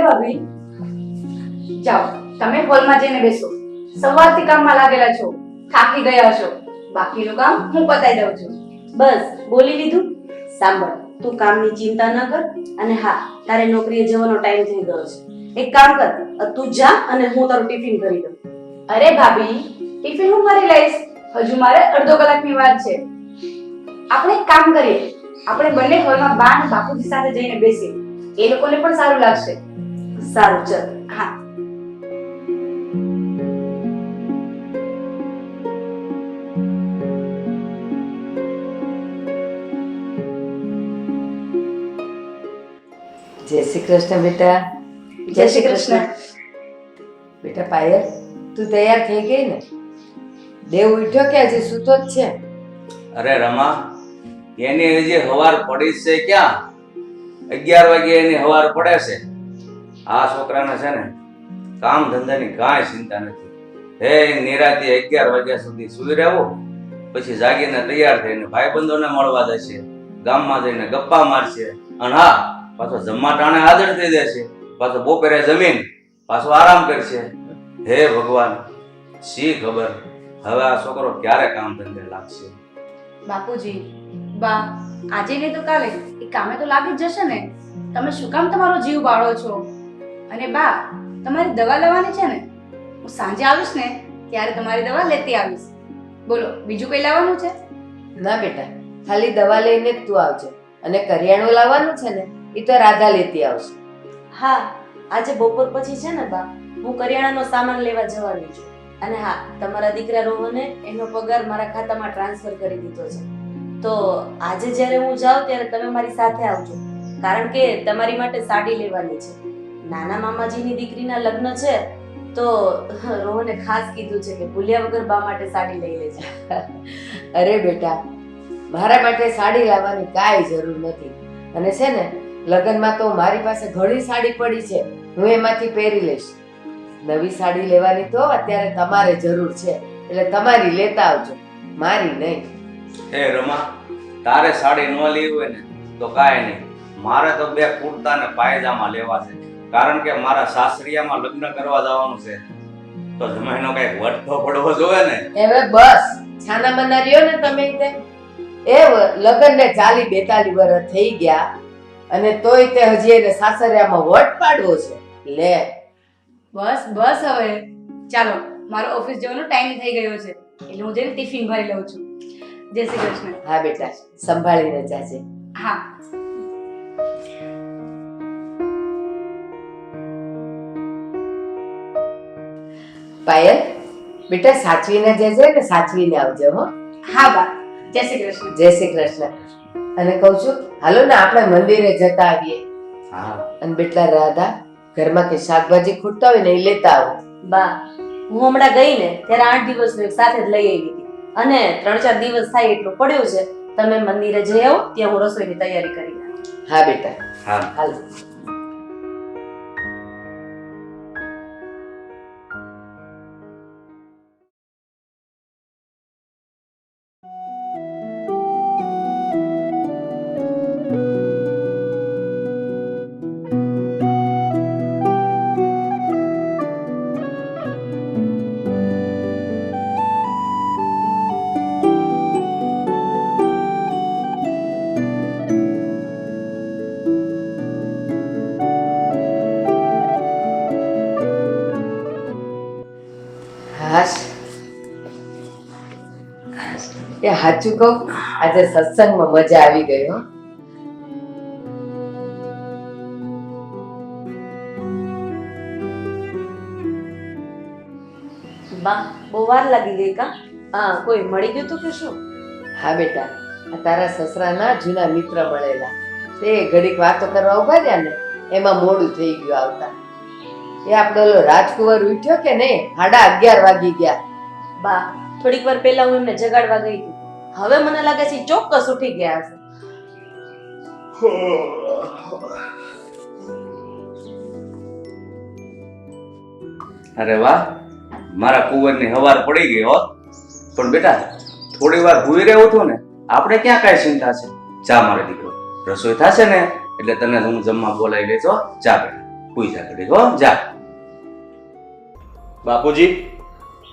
ભાભી. જાઓ, તમે હોલમાં જઈને બેસો. સવારથી કામમાં લાગેલા છો, થાકી ગયા છો. બાકીનું કામ હું પતાઈ દઉં છું. બસ બોલી લીધું. સાંભળ, તું કામની ચિંતા ન કર. અને હા, તારે નોકરીએ જવાનો ટાઈમ થઈ ગયો છે. એક કામ કર, તું જા અને હું તારું ટિફિન કરી દઉં. અરે ભાભી, ટિફિન હું કરી લઈશ. હજુ મારે અડધો કલાકની વાત છે. આપણે એક કામ કરીએ, આપણે બંને હોલમાં બા અને બાપુજી સાથે જઈને બેસીએ. એ લોકોને પણ સારું લાગશે. સારું, ચલ. હા. જય શ્રી કૃષ્ણ બેટા. જય શ્રી કૃષ્ણ. બેટા પાયલ, તું તૈયાર થઈ ગઈ ને? દેવ ઉઠ્યો કે હજી સૂતો જ છે? અરે રમા, એની હજી હવાર પડી છે ક્યાં? 11 વાગે એની હવાર પડે છે. આ છોકરાને છે ને કામ ધંધાની કાંઈ ચિંતા નથી. હે નિરાતે 11 વાગ્યા સુધી સૂઈ રહેવો, પછી જાગીને તૈયાર થઈને ભાઈબંધોને મળવા જશે, ગામમાં જઈને ગપ્પા મારશે, અને હા પાછો જમવા ટાણે હાજર થઈ જશે, પાછો બપોરે જમીન પાછો આરામ કરશે. હે ભગવાન, શી ખબર હવે આ છોકરો ક્યારે કામ ધંધે લાગશે. બાપુજી, બા આજે નહીં તો કાલે એ કામે તો લાગી જ જશે ને. તમે શું કામ તમારો જીવ બાળો છો? અને બા, તમારી દવા લેવાની છે ને. હું સાંજે આવીશ ને ત્યારે તમારી દવા લેતી આવીશ. બોલો, બીજું કઈ લાવવાનું છે? ના બેટા, ખાલી દવા લઈને જ તું આવજો. અને કરિયાણું લાવવાનું છે ને, એ તો રાધા લેતી આવશે. હા, આજે બપોર પછી છે ને બા, હું કરિયાણાનો સામાન લેવા જવાની છું. અને હા, તમારા દીકરા રોહને એનો પગાર મારા ખાતામાં ટ્રાન્સફર કરી દીધો છે. તો આજે જ્યારે હું જાઉં ત્યારે તમે મારી સાથે આવજો, કારણ કે તમારી માટે સાડી લેવાની છે. નાના મામાજીની દીકરીના લગ્ન છે, તો રોહને ખાસ કીધું છે કે ભૂલ્યા વગર બા માટે સાડી લઈ લેજે. અરે બેટા, મારા માટે સાડી લાવવાની કાંઈ જરૂર નથી. અને છે ને, લગ્નમાં તો મારી પાસે ઘણી સાડી પડી છે, હું એમાંથી પહેરી લઈશ. નવી સાડી લેવાની તો અત્યારે તમારે જરૂર છે, એટલે તમારી લેતા આવજો, મારી નહીં. હે રમા, તારે સાડી ન લેવી હોય ને તો કાંઈ નહીં, મારે તો 2 કુર્તા ને પાયજામા લેવા છે, કારણ કે મારા સાસરિયામાં લગ્ન કરવા જવાનું છે. તો જમાઈનો કઈક વટ તો પડવો જોઈએ ને. હવે બસ છાના મના રહ્યો ને તમે તે. એ લગ્ન ને 40-42 વર્ષ થઈ ગયા અને તોય તે હજી એને સાસરિયામાં વટ પાડવો છે. લે બસ બસ, હવે ચાલો, મારો ઓફિસ જવાનો ટાઈમ થઈ ગયો છે, એટલે હું જઈને ટિફિન ભરી લઉં છું. જય શ્રી કૃષ્ણ. હા બેટા, સંભાળીને જાજે. હા. પાયલ બેટા, સાચવીને જજે ને સાચવીને આવજો. હો. હા બા, જય શ્રી કૃષ્ણ. જય શ્રી કૃષ્ણ. અને કહું છું, હાલો ને આપણે મંદિરે જતા આવીએ. હા. અને બેટા રાધા, ઘરમાં કે શાકભાજી ખૂટતા હોય ને એ લેતા આવો. બા, હું હમણાં ગઈ ને ત્યારે 8 દિવસનું એક સાથે જ લઈ આવી હતી, અને 3-4 દિવસ થાય એટલું પડ્યું છે. તમે મંદિરે જઈ આવો, ત્યાં હું રસોઈની તૈયારી કરી નાખું. હા બેટા, હા. હાલો. એ સાચું કહું, આજે સત્સંગમાં મજા આવી ગઈ. હો. બા, બહુ વાર લાગી ગઈ કા? હા, કોઈ મળી ગયું તું કે શું? હા બેટા, આ તારા સસરાના જૂના મિત્ર મળેલા, તે ઘડીક વાતો કરવા ઉભા રહ્યા ને, એમાં મોડું થઈ ગયું આવતા. એ આપણો ઓલો રાજકુંવર ઉઠ્યો કે નહીં, 11:30 વાગી ગયા. બા, થોડીક વાર પહેલા હું એમને જગાડવા ગઈ હતી, હવે મને લાગે છે ચોક્કસ ઉઠી ગયા હશે. અરે વાહ, મારા કુંવરની હવાર પડી ગઈ હો. પણ બેટા, થોડી વાર ભૂઈ રહેવું હતું ને, આપણે ક્યાં કાંઈ ચિંતા છે. ચા મારે દીકરો, રસોઈ થશે ને એટલે તને હું જમવા બોલાવી લેજો. ચા બેટા. હુઈ જા ઘડીક હો જા. બાપુજી,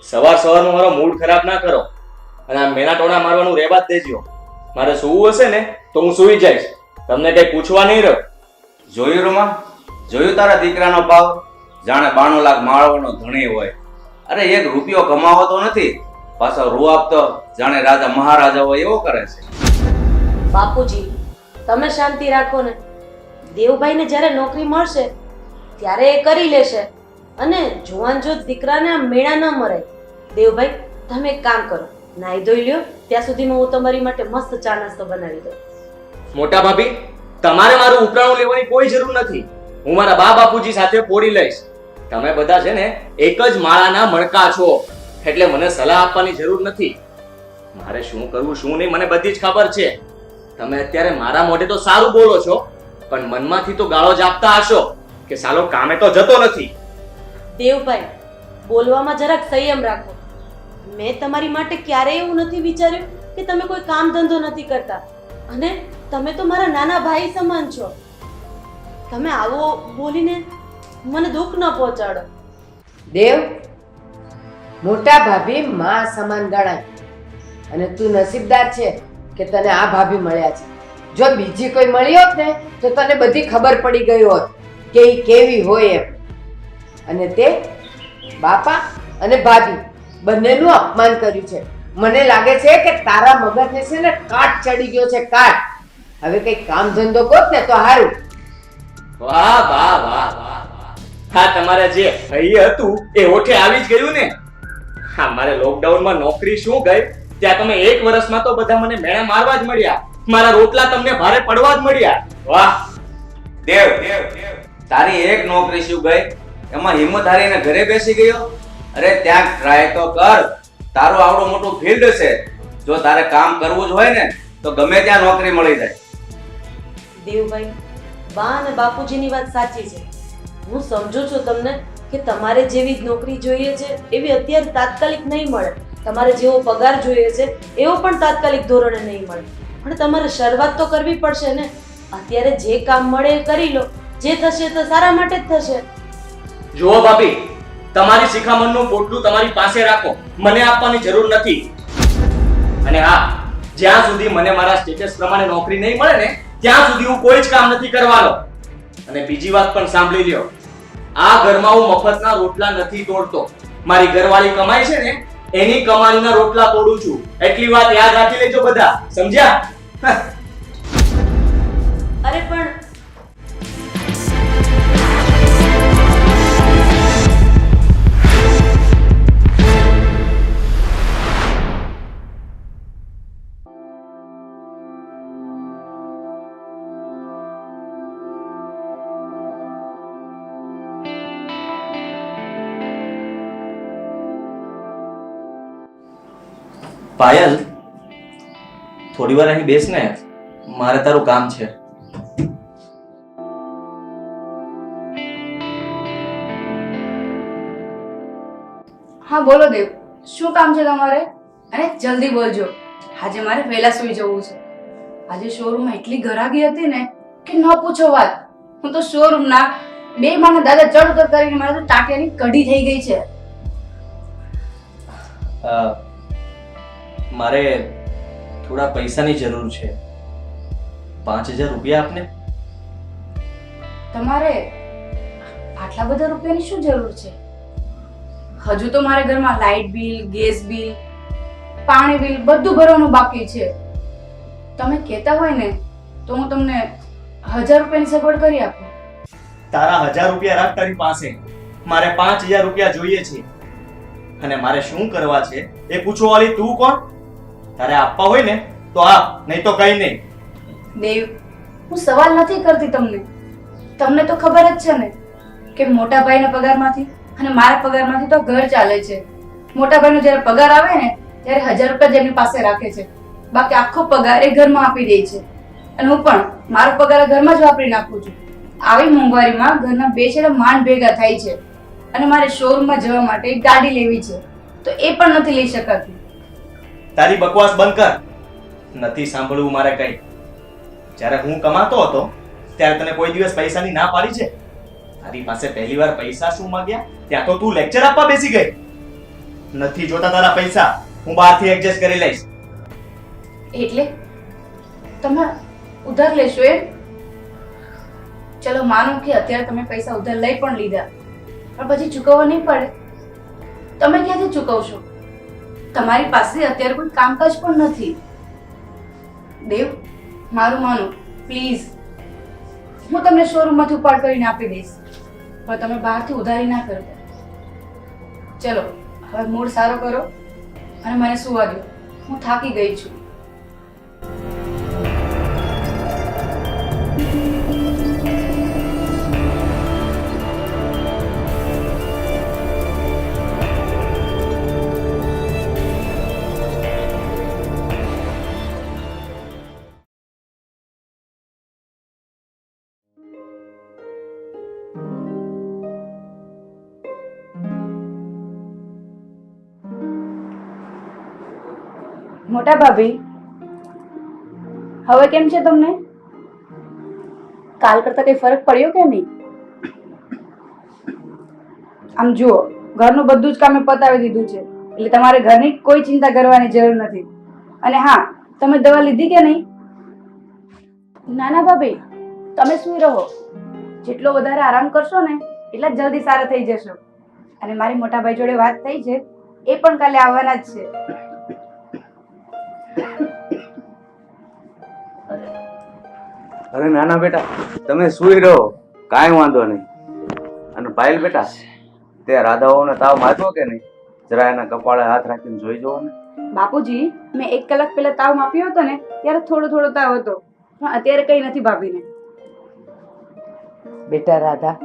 સવાર સવારમાં મારો મૂડ ખરાબ ના કરો અને આ મેના ટોણા મારવાનું રહેવા જ દેજો. મારે સૂવું હશે ને તો હું સૂઈ જઈશ, તમને કઈ પૂછવા નહીં રહ્યો. જોયું રમા, જોયું તારા દીકરાનો ભાવ? જાણે 92 લાખ માળવાનો ધણી હોય. અરે એક રૂપિયો કમાવતો નથી, પાછો રૂ આપતો જાણે રાજા મહારાજા હોય એવો કરે છે. બાપુજી, તમે શાંતિ રાખો ને. દેવભાઈને જ્યારે નોકરી મળશે ત્યારે એ કરી લેશે. અને જુવાન જો દીકરાને આમ મેળા ન મરે. દેવભાઈ, તમે એક કામ કરો, નાઈ ધોઈ લ્યો, ત્યાં સુધીમાં હું તમારી માટે મસ્ત ચા નાસ્તો બનાવી દઉં. મોટા ભાભી, તમારે મારું ઉપરાણું લેવાની કોઈ જરૂર નથી. હું મારા બા બાપુજી સાથે પોડી લઈશ. તમે બધા છે ને એક જ માળાના મણકા છો, એટલે મને સલાહ આપવાની જરૂર નથી. મારે શું કરવું શું નહીં મને બધી જ ખબર છે. તમે અત્યારે મારા મોઢે તો સારું બોલો છો, પણ મનમાંથી તો ગાળો જ આપતા હશો કે સાલો કામે તો જતો નથી. દેવભાઈ, બોલવામાં જરાક સંયમ રાખો. મેં તમારી માટે ક્યારેય એવું નથી વિચાર્યું કે તમે કોઈ કામ ધંધો નથી કરતા. અને તમે તો મારા નાના ભાઈ સમાન છો. તમે આવો બોલીને મને દુઃખ ન પહોંચાડો. દેવ, મોટા ભાભી માં સમાન ગણાય અને તું નસીબદાર છે કે તને આ ભાભી મળ્યા છે. જો બીજી કોઈ મળી હોત ને તો તને બધી ખબર પડી ગઈ હોત કે ઈ કેવી હોય એમ. અને તે બાપા અને ભાભી બંનેનું અપમાન કર્યું છે. મને લાગે છે કે તારા મગજને છે ને કાટ ચડી ગયો છે, કાટ. હવે કઈ કામ ધંધો કોત ને તો સારું. વાહ વાહ વાહ વાહ. હા, તમારે જે હૈયે હતું એ ઓઠે આવી જ ગયું ને. હા, મારે લોકડાઉનમાં નોકરી શું ગઈ, ત્યાં તમે એક વર્ષમાં તો બધા મને મેણા મારવા જ મળ્યા. મારા રોટલા તમને ભારે પડવા જ મળ્યા. વાહ દેવ, તારી એક નોકરી શું ગઈ, એમાં હિંમત હારીને ઘરે બેસી ગયો? અરે ત્યાં ટ્રાય તો કર. તારું આવડું મોટું ફિલ્ડ છે, જો તારે કામ કરવું જ હોય ને તો ગમે ત્યાં નોકરી મળી જાય. દેવભાઈ, બા અને બાપુજીની વાત સાચી છે. હું સમજુ છું તમને કે તમારે જેવી જ નોકરી જોઈએ છે એવી અત્યારે તાત્કાલિક નહીં મળે. તમારે જેવો પગાર જોઈએ છે એવો પણ તાત્કાલિક ધોરણે નહીં મળે. પણ તમારે શરૂઆત તો કરવી પડશે ને. અત્યારે જે કામ મળે એ કરી લો. જે થશે તો સારા માટે જ થશે. જુઓ ભાભી, તમારી શિખામણનું પોટલું તમારી પાસે રાખો, મને આપવાની જરૂર નથી. અને હા, જ્યાં સુધી મને મારા સ્ટેટસ પ્રમાણે નોકરી નહીં મળે ને ત્યાં સુધી હું કોઈ જ કામ નથી કરવાનો. અને બીજી વાત પણ સાંભળી લ્યો, આ ઘરમાં હું મફતના રોટલા નથી તોડતો. મારી ઘરવાળી કમાઈ છે ને એની કમાણીના રોટલા તોડું છું. એટલી વાત યાદ રાખી લેજો બધા, સમજ્યા? અરે પણ પાયલ, થોડી વાર અહીં બેસ ને, મારે તારું કામ છે. હા બોલો દેવ, શું કામ છે તમારે? અને જલ્દી બોલજો, આજે મારે વહેલા સૂઈ જવું છે. આજે શોરૂમમાં એટલી ગરાગી હતી ને કે ન પૂછો વાત. હું તો શોરૂમના 2 માળના દાદા ચડ ઉતર કરીને મારે તો ટાટિયાની કઢી થઈ ગઈ છે. મારે થોડા પૈસાની જરૂર છે. 5000 રૂપિયા આપને. તમારે આટલા બધા રૂપિયાની શું જરૂર છે? હજુ તો મારા ઘરમાં લાઇટ બિલ, ગેસ બિલ, પાણી બિલ બધું ભરવાનું બાકી છે. તમે કહેતા હોય ને તો હું તમને 1000 રૂપિયાની સગવડ કરી આપું. તારા 1000 રૂપિયા રાખ તારી પાસે. મારે 5000 રૂપિયા જોઈએ છે. અને મારે શું કરવા છે એ પૂછવા વાળી તું કોણ? તારે આપવા હોય ને તો આપ, નહીં તો કઈ નહીં. દેવ, હું સવાલ નથી કરતી તમને. તમને તો ખબર જ છે ને કે મોટા ભાઈના પગારમાંથી અને મારા પગારમાંથી તો ઘર ચાલે છે. મોટા ભાઈનો જ્યારે પગાર આવે ને ત્યારે 1000 રૂપિયા જ એમની પાસે રાખે છે, બાકી આખો પગાર એ ઘરમાં આપી દે છે. અને હું પણ મારો પગાર ઘરમાં જ વાપરી નાખું છું. આવી મોંઘવારીમાં ઘરના 2 છેડા માંડ ભેગા થાય છે. અને મારે શોરૂમમાં જવા માટે એક ગાડી લેવી છે તો એ પણ નથી લઈ શકાતી. તારી બકવાસ બંધ કર. નથી સાંભળવું મારે કઈ. જ્યારે હું કમાતો હતો ત્યારે તને કોઈ દિવસ પૈસાની ના પાડી છે? તારી પાસે પહેલીવાર પૈસા શું માંગ્યા ત્યાં તો તું લેક્ચર આપવા બેસી ગઈ. નથી જોતા તારા પૈસા, હું બહારથી એડજસ્ટ કરી લઈશ. એટલે તમે ઉધાર લેશો એમ? ચલો માનો કે અત્યારે તમે પૈસા ઉધાર લઈ પણ લીધા, પણ પછી ચૂકવવા નહીં પડે. તમે ક્યાંથી ચૂકવશો? તમારી પાસે અત્યારે કોઈ કામકાજ પણ નથી. દેવ, મારું માનો પ્લીઝ, હું તમને શોરૂમમાંથી ઉપાડ કરીને આપી દઈશ, પણ તમે બહારથી ઉધારી ના કરતા. ચલો હવે મૂડ સારો કરો અને મને સુવા દો. હું થાકી ગઈ છું. મોટા ભાભી, હવે કેમ છે તમને? કાલ કરતા કઈ ફરક પડ્યો કે નહીં? આમ જુઓ, ઘરનું બધું જ કામ મેં પતાવી દીધું છે, એટલે તમારે ઘરની કોઈ ચિંતા કરવાની જરૂર નથી. અને હા, તમે દવા લીધી કે નહીં? ના ના ભાભી, તમે સૂઈ રહો. જેટલો વધારે આરામ કરશો ને એટલા જલ્દી સારા થઈ જશો. અને મારી મોટા ભાઈ જોડે વાત થઈ છે, એ પણ કાલે આવવાના જ છે. અરે નાના બેટા, તમે સુઈ રહો, કાંઈ વાંધો નહીં. અને પાયલ બેટા, તે રાધાઓને તાવ માર્યો કે નહીં? જરા એના કપાળે હાથ રાખીને જોઈ જુઓ ને. બાપુજી, મેં 1 કલાક પહેલા તાવ માપ્યો હતો ને ત્યારે થોડો થોડો તાવ હતો, પણ અત્યારે કઈ નથી ભાભીને. બેટા રાધા,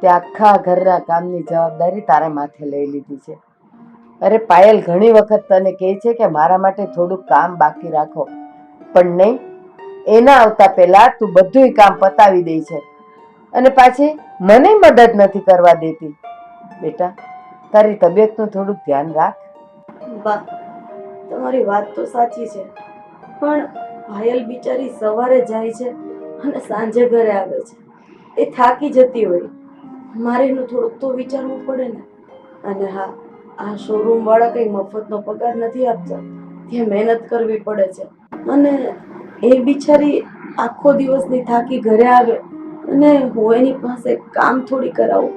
તે આખા ઘરના કામની જવાબદારી તારા માથે લઈ લીધી છે. અરે પાયલ ઘણી વખત તને કહે છે કે મારા માટે થોડુંક કામ બાકી રાખો, પણ નહીં, એના આવતા પહેલા તું બધુંય કામ પતાવી દે છે અને પાછી મને મદદ નથી કરવા દેતી. બેટા, તારી તબિયતનું થોડુંક ધ્યાન રાખ. બા, તમારી વાત તો સાચી છે, પણ પાયલ બિચારી સવારે જાય છે અને સાંજે ઘરે આવે છે. એ થાકી જતી હોય, મારે એનું થોડુંક તો વિચારવું પડે ને. અને હા, આ શોરૂમ વાળા કઈ મફતનો પગાર નથી આપતા, ત્યાં મહેનત કરવી પડે છે. અને એ બિચારી આખો દિવસની થાકી ઘરે આવે અને હું એની પાસે કામ થોડી કરાવું.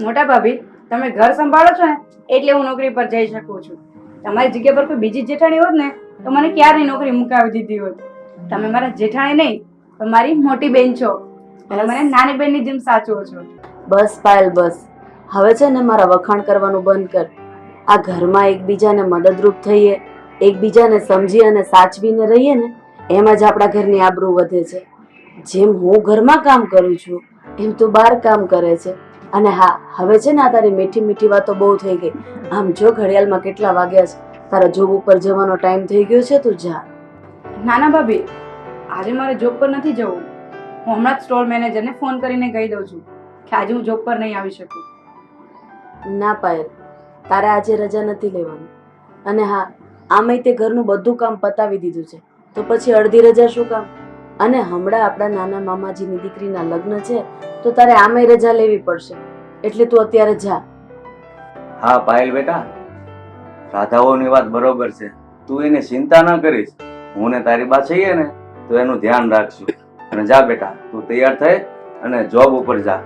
મોટા ભાભી, તમે ઘર સંભાળો છો ને એટલે હું નોકરી પર જઈ શકું છું. તમારી જગ્યા પર કોઈ બીજી જેઠાણી હોત ને તો મને ક્યારેય નોકરી મુકાવી દીધી હોત. તમે મારા જેઠાણી નહીં, પણ મારી મોટી બેન છો અને મને નાની બેનની જેમ સાચવો છો. બસ પાયલ, બસ. હવે છે ને મારા વખાણ કરવાનું બંધ કર. આ ઘરમાં એકબીજાને મદદરૂપ થઈએ, એકબીજાને સમજી અને સાચવીને રહીએ ને, એમાં જ આપણા ઘરની આબરૂ વધે છે. જેમ હું ઘરમાં કામ કરું છું એમ તું બહાર કામ કરે છે. અને હા, હવે છે ને આ તારી મીઠી મીઠી વાતો બહુ થઈ ગઈ. આમ જો ઘડિયાળમાં કેટલા વાગ્યા છે, તારા જોબ ઉપર જવાનો ટાઈમ થઈ ગયો છે, તું જા. નાના ભાભી, આજે મારે જોબ પર નથી જવું. હું હમણાં જ સ્ટોર મેનેજરને ફોન કરીને કહી દઉં છું કે આજે હું જોબ પર નહીં આવી શકું. ના પાયલ, તારે આજે રજા નથી લેવાની. અને હા, આમેય તે ઘરનું બધું કામ પતાવી દીધું છે, તો પછી અડધી રજા શું કામ? અને હમણાં આપણા નાના મામાજીની દીકરીના લગ્ન છે, તો તારે આમેય રજા લેવી પડશે, એટલે તું અત્યારે જા. હા પાયલ બેટા, રાધાઓની વાત બરોબર છે, તું એની ચિંતા ન કરીશ. હું ને તારી બા છીએ ને તો એનું ધ્યાન રાખશું. અને જા બેટા, તું તૈયાર થઈ અને જોબ ઉપર જા.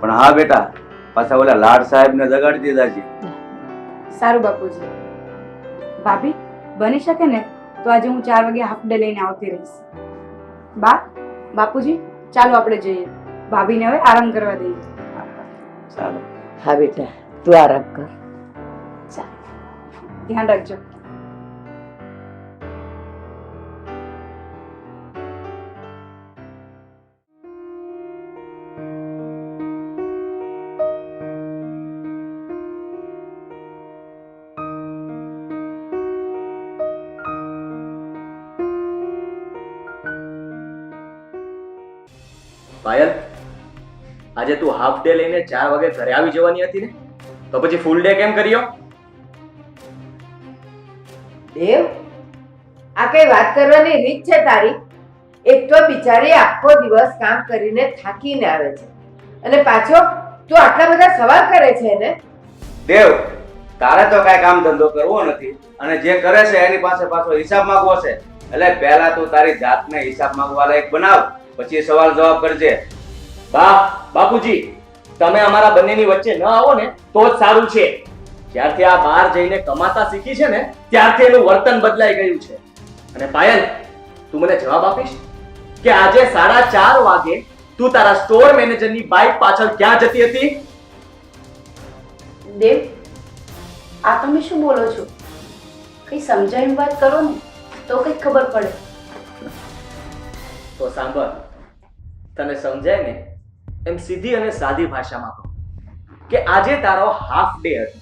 પણ હા બેટા, પાછા ઓલા લાડ સાહેબને જગાડી દીધા છે. સારું બાપુજી. ભાભી, બની શકે ને તો આજે હું 4 વાગે હાફ ડે લઈને આવતી રહીશ. બા, બાપુજી, ચાલો આપણે જઈએ. ભાભીને હવે આરામ કરવા દઈએ. ચાલો. હા બેટા, તું આરામ કર. ધ્યાન રાખજો. પાયલ, આજે તું હાફ ડે લઈને 4 વાગે ઘરે આવી જવાની હતી ને, તો પછી ફૂલ ડે કેમ કર્યો? દેવ, આ કઈ વાત કરવાની રીત છે તારી? એક તો બિચારી આખો દિવસ કામ કરીને થાકીને આવે છે અને પાછો તું આટલા બધા સવાલ કરે છે ને? દેવ, તારે તો કાંઈ કામ ધંધો કરવો નથી અને જે કરે છે એની પાસે પાછો હિસાબ માંગવો છે. એટલે પહેલા તું તારી જાતને હિસાબ માંગવા લાયક બનાવ, પછી સવાલ જવાબ કરજે. બાપુજી, તમે અમારા બંનેની વચ્ચે ન આવો ને તો જ સારું છે. જ્યારથી આ બહાર જઈને કમાતા શીખી છે ને ત્યારથી એનું વર્તન બદલાઈ ગયું છે. અને પાયલ, તું મને જવાબ આપીશ કે આજે 4:30 વાગે તું તારા સ્ટોર મેનેજરની બાઇક પાછળ ક્યાં જતી હતી? દેવ, આ તમે શું બોલો છો? કઈ સમજાવીને વાત કરો ને તો કઈ ખબર પડે. તો સાંભળ, તને સમજાય ને એમ સીધી અને સાદી ભાષામાં કહું કે આજે તારો હાફ ડે હતો,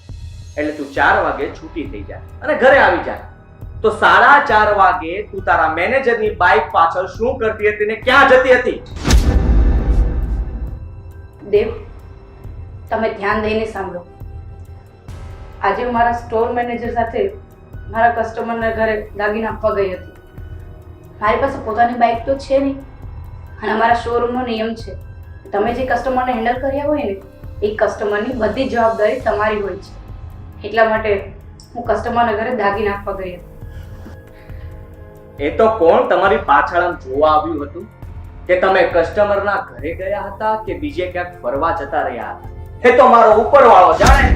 એટલે તું 4 વાગે છૂટી થઈ જા અને ઘરે આવી જા. તો 4:30 વાગે તું તારા મેનેજરની બાઇક પાછળ શું કરતી હતી ને ક્યાં જતી હતી? દેવ, તમે ધ્યાન દઈને સાંભળો. આજે હું મારા સ્ટોર મેનેજર સાથે મારા કસ્ટમરના ઘરે દાગીના આપવા ગઈ હતી. મારી પાસે પોતાની બાઇક તો છે નહીં અને અમારા શોરૂમનો નિયમ છે, તમે જે કસ્ટમરને હેન્ડલ કર્યા હોય ને એ કસ્ટમરની બધી જવાબદારી તમારી હોય છે. એટલા માટે હું કસ્ટમરના ઘરે દાગીના આપવા ગઈ હતી. એ તો કોણ તમારી પાછળ આમ જોવા આવ્યું હતું કે તમે કસ્ટમરના ઘરે ગયા હતા કે બીજે ક્યાંક ફરવા જતા રહ્યા હતા? એ તો મારો ઉપરવાળો જાણે.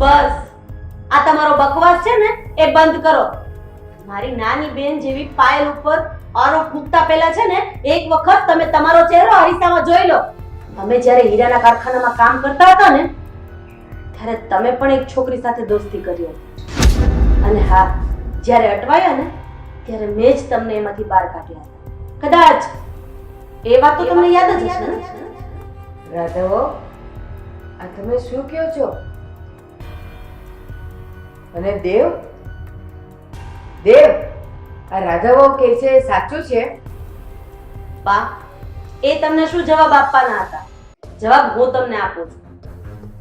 બસ આ તમારો બકવાસ છે ને એ બંધ કરો. મારી નાની બેન જેવી પાયલ ઉપર આરોપ મૂકતા પહેલા છે ને એક વખત તમે તમારો ચહેરો અરીસામાં જોઈ લો. તમે જ્યારે હીરાના કારખાનામાં કામ કરતા હતા ને ત્યારે તમે પણ એક છોકરી સાથે દોસ્તી કરી હતી. અને હા, જ્યારે અટવાયા ને ત્યારે મેં જ તમને એમાંથી બહાર કાઢ્યા હતા. કદાચ એ વાત તો તમને યાદ જ હશે ને? રાધાવો, આ તમે શું કહો છો? અને દેવ, આ રાધાવો કહે છે એ સાચું છે? બા, એ તમને શું જવાબ આપવાના હતા? જવાબ હું તમને આપું છું.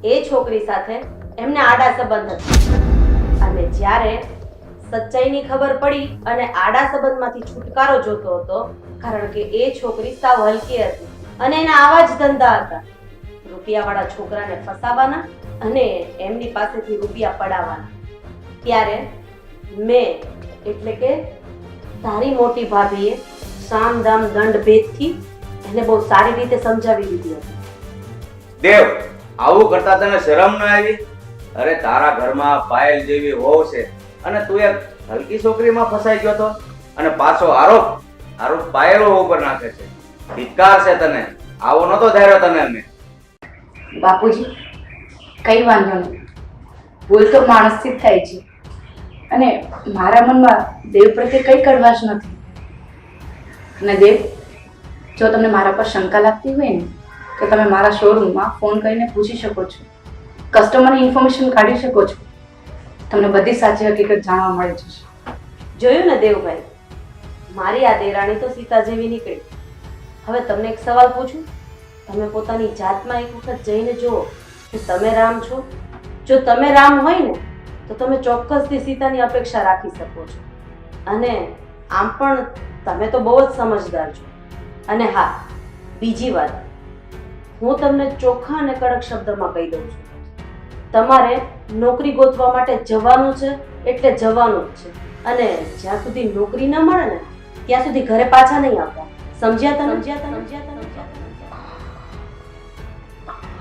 એ છોકરી સાથે એમને આડા સંબંધ હતા અને જ્યારે સચ્ચાઈની ખબર પડી અને આડા સંબંધમાંથી છુટકારો જોતો હતો, કારણ કે એ છોકરી સાવ હલકી હતી અને એના આવા જ ધંધા હતા, રૂપિયાવાળા છોકરાને ફસાવાના અને એમની પાસેથી રૂપિયા પડાવવાના. ત્યારે મેં એટલે કે તારી મોટી ભાભીએ સામ દામ દંડ ભેદથી એને બહુ સારી રીતે સમજાવી દીધી હતી. દેવ, આવું કરતા તને શરમ ન આવી? અરે તારા ઘરમાં પાયલ જેવી વહુ છે અને તું એક હલકી છોકરીમાં ફસાઈ ગયો તો અને પાછો આરોપ પાયલો ઉપર નાખે છે. ધિક્કાર છે તને, આવો નતો ધાર્યો તને અમે. બાપુજી, કઈ વાંધો નહીં, ભૂલ તો માણસથી જ થાય છે અને મારા મનમાં દેવ પ્રત્યે કઈ કડવાશ નથી. અને દેવ, જો તમને મારા પર શંકા લાગતી હોય ને તો તમે મારા શોરૂમમાં ફોન કરીને પૂછી શકો છો, કસ્ટમરની ઇન્ફોર્મેશન કાઢી શકો છો, તમને બધી સાચી હકીકત જાણવા મળી જશે. જોયું ને દેવભાઈ, મારી આ દેરાણી તો સીતા જેવી નીકળી. હવે તમને એક સવાલ પૂછું, તમે પોતાની જાતમાં એક વખત જઈને જુઓ કે તમે રામ છો. જો તમે રામ હોય ને તો તમે ચોક્કસથી સીતાની અપેક્ષા રાખી શકો છો. અને આમ પણ તમે તો બહુ જ સમજદાર છો. અને હા, બીજી વાત, હું તમને ચોખ્ખા અને કડક શબ્દમાં કહી દઉં છું, તમારે નોકરી ગોતવા માટે જવાનું છે એટલે જવાનું જ છે. અને જ્યાં સુધી નોકરી ન મળે ને ત્યાં સુધી ઘરે પાછા નહીં આવતા. સમજ્યા તમે?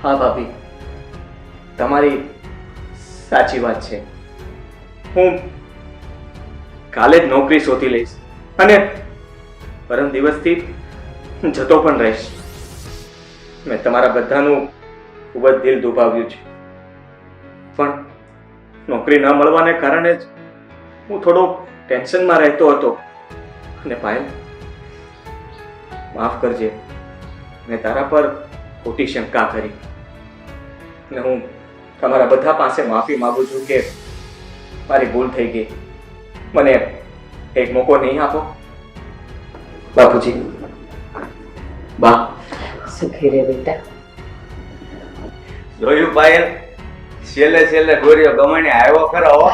હા ભાભી, તમારી સાચી વાત છે. હું કાલે જ નોકરી શોધી લઈશ અને પરમ દિવસથી જતો પણ રહીશ. મેં તમારા બધાનું ખૂબ જ દિલ દુભાવ્યું છે, પણ નોકરી ન મળવાને કારણે જ હું થોડો ટેન્શનમાં રહેતો હતો. અને પાયલ, માફ કરજે, મેં તારા પર ખોટી શંકા કરી અને હું તમારા બધા પાસે માફી માંગુ છું કે મારી ભૂલ થઈ ગઈ. મને એક મોકો નહીં આપો? બાપુજી, બા, સુખી રે બેટા. જોયું પાયલ, છેલ્લે ગોરીઓ ગમણે આવ્યો ખરો હો.